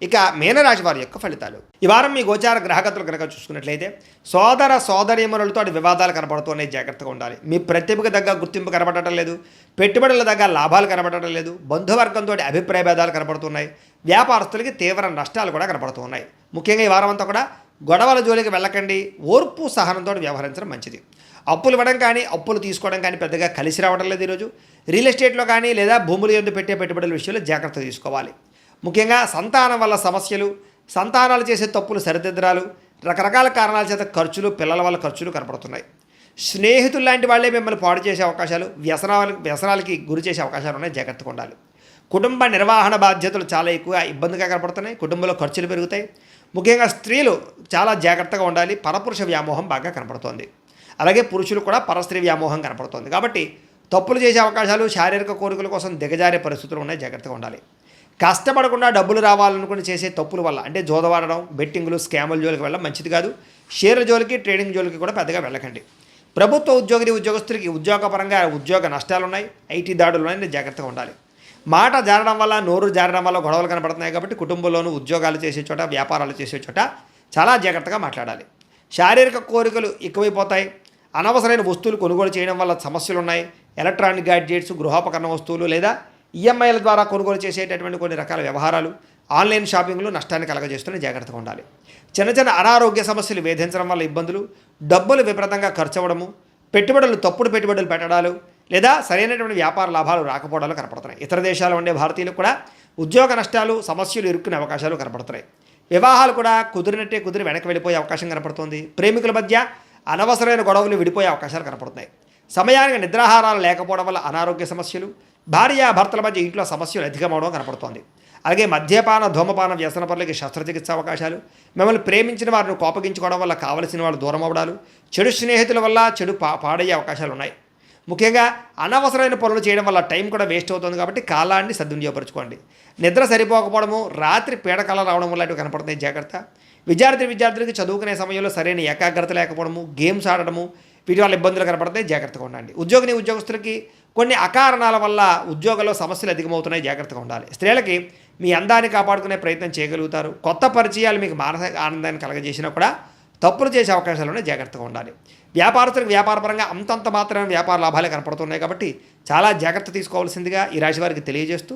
ఇక మీనరాశి వారి యొక్క ఫలితాలు. ఈ వారం మీ గోచార గ్రహగతులు కనుక చూసుకున్నట్లయితే సోదర సోదరీమణులతో వివాదాలు కనబడుతున్నాయి, జాగ్రత్తగా ఉండాలి. మీ ప్రతిభకు తగ్గ గుర్తింపు కనబడటం లేదు, పెట్టుబడుల దగ్గర లాభాలు కనబడటం లేదు, బంధువర్గంతో అభిప్రాయ భేదాలు కనబడుతున్నాయి, వ్యాపారస్తులకి తీవ్ర నష్టాలు కూడా కనబడుతున్నాయి. ముఖ్యంగా ఈ వారం అంతా కూడా గొడవల జోలికి వెళ్ళకండి, ఓర్పు సహనంతో వ్యవహరించడం మంచిది. అప్పులు ఇవ్వడం కానీ అప్పులు తీసుకోవడం కానీ పెద్దగా కలిసి రావడం లేదు. ఈరోజు రియల్ ఎస్టేట్లో కానీ లేదా భూములు ఎందు పెట్టే పెట్టుబడుల విషయంలో జాగ్రత్త తీసుకోవాలి. ముఖ్యంగా సంతానం వల్ల సమస్యలు, సంతానాలు చేసే తప్పులు సరిదిద్దరాలు, రకరకాల కారణాల చేత ఖర్చులు, పిల్లల వల్ల ఖర్చులు కనపడుతున్నాయి. స్నేహితులు లాంటి వాళ్ళే మిమ్మల్ని పాడు చేసే అవకాశాలు, వ్యసనాలకి గురి చేసే అవకాశాలు ఉన్నాయి, జాగ్రత్తగా ఉండాలి. కుటుంబ నిర్వహణ బాధ్యతలు చాలా ఎక్కువ ఇబ్బందిగా కనపడుతున్నాయి, కుటుంబంలో ఖర్చులు పెరుగుతాయి. ముఖ్యంగా స్త్రీలు చాలా జాగ్రత్తగా ఉండాలి, పరపురుష వ్యామోహం బాగా కనపడుతోంది. అలాగే పురుషులు కూడా పరస్త్రీ వ్యామోహం కనపడుతోంది. కాబట్టి తప్పులు చేసే అవకాశాలు, శారీరక కోరికల కోసం దిగజారే పరిస్థితులు ఉన్నాయి, జాగ్రత్తగా ఉండాలి. కష్టపడకుండా డబ్బులు రావాలనుకుని చేసే తప్పుల వల్ల అంటే జోదవాడడం, బెట్టింగ్లు, స్కాముల జోలికి వెళ్ళడం మంచిది కాదు. షేర్ల జోలికి, ట్రేడింగ్ జోలికి కూడా పెద్దగా వెళ్ళకండి. ప్రభుత్వ ఉద్యోగస్తులకి ఉద్యోగపరంగా ఉద్యోగ నష్టాలు ఉన్నాయి, ఐటీ దాడులు ఉన్నాయి, జాగ్రత్తగా ఉండాలి. మాట జారడం వల్ల, నోరు జారడం వల్ల గొడవలు కనబడుతున్నాయి. కాబట్టి కుటుంబంలోనూ ఉద్యోగాలు చేసే చోట, వ్యాపారాలు చేసే చోట చాలా జాగ్రత్తగా మాట్లాడాలి. శారీరక కోరికలు ఎక్కువైపోతాయి. అనవసరమైన వస్తువులు కొనుగోలు చేయడం వల్ల సమస్యలు ఉన్నాయి. ఎలక్ట్రానిక్ గ్యాడ్జెట్స్, గృహోపకరణ వస్తువులు లేదా ఈఎంఐల ద్వారా కొనుగోలు చేసేటటువంటి కొన్ని రకాల వ్యవహారాలు, ఆన్లైన్ షాపింగ్లు నష్టాన్ని కలగజేస్తూనే జాగ్రత్తగా ఉండాలి. చిన్న చిన్న అనారోగ్య సమస్యలు వేధించడం వల్ల ఇబ్బందులు, డబ్బులు విపరీతంగా ఖర్చు అవ్వడము, తప్పుడు పెట్టుబడులు పెట్టడాలు లేదా సరైనటువంటి వ్యాపార లాభాలు రాకపోవడాలు కనపడుతున్నాయి. ఇతర దేశాల్లో ఉండే భారతీయులకు కూడా ఉద్యోగ నష్టాలు, సమస్యలు ఇరుక్కునే అవకాశాలు కనపడుతున్నాయి. వివాహాలు కూడా కుదిరి వెనక్కి వెళ్ళిపోయే అవకాశం కనపడుతుంది. ప్రేమికుల మధ్య అనవసరమైన గొడవలు విడిపోయే అవకాశాలు కనపడుతున్నాయి. సమయానికి నిద్రాహారాలు లేకపోవడం వల్ల అనారోగ్య సమస్యలు, భార్యాభర్తల మధ్య ఇంట్లో సమస్యలు అధికమవడం కనపడుతోంది. అలాగే మద్యపాన, ధూమపాన వ్యసన పనులకి శస్త్రచికిత్స అవకాశాలు, మిమ్మల్ని ప్రేమించిన వారిని కోపగించుకోవడం వల్ల కావలసిన వాళ్ళు దూరం అవ్వడాలు, చెడు స్నేహితుల వల్ల చెడు పాడయ్యే అవకాశాలు ఉన్నాయి. ముఖ్యంగా అనవసరమైన పనులు చేయడం వల్ల టైం కూడా వేస్ట్ అవుతుంది. కాబట్టి కాలాన్ని సద్వినియోగపరచుకోండి. నిద్ర సరిపోకపోవడము, రాత్రి పీడకల రావడం వల్ల కనపడుతుంది, జాగ్రత్త. విద్యార్థులకి చదువుకునే సమయంలో సరైన ఏకాగ్రత లేకపోవడము, గేమ్స్ ఆడడము, వీటి వల్ల ఇబ్బందులు కనపడతాయి, జాగ్రత్తగా ఉండండి. ఉద్యోగస్తులకి కొన్ని అకారణాల వల్ల ఉద్యోగంలో సమస్యలు అధికమవుతున్నాయి, జాగ్రత్తగా ఉండాలి. స్త్రీలకి మీ అందాన్ని కాపాడుకునే ప్రయత్నం చేయగలుగుతారు. కొత్త పరిచయాలు మీకు మానసిక ఆనందాన్ని కలగజేసినా కూడా తప్పులు చేసే అవకాశాలు జాగ్రత్తగా ఉండాలి. వ్యాపారస్తులకు వ్యాపారపరంగా అంతంత మాత్రమే వ్యాపార లాభాలే కనపడుతున్నాయి. కాబట్టి చాలా జాగ్రత్త తీసుకోవాల్సిందిగా ఈ రాశి వారికి తెలియజేస్తూ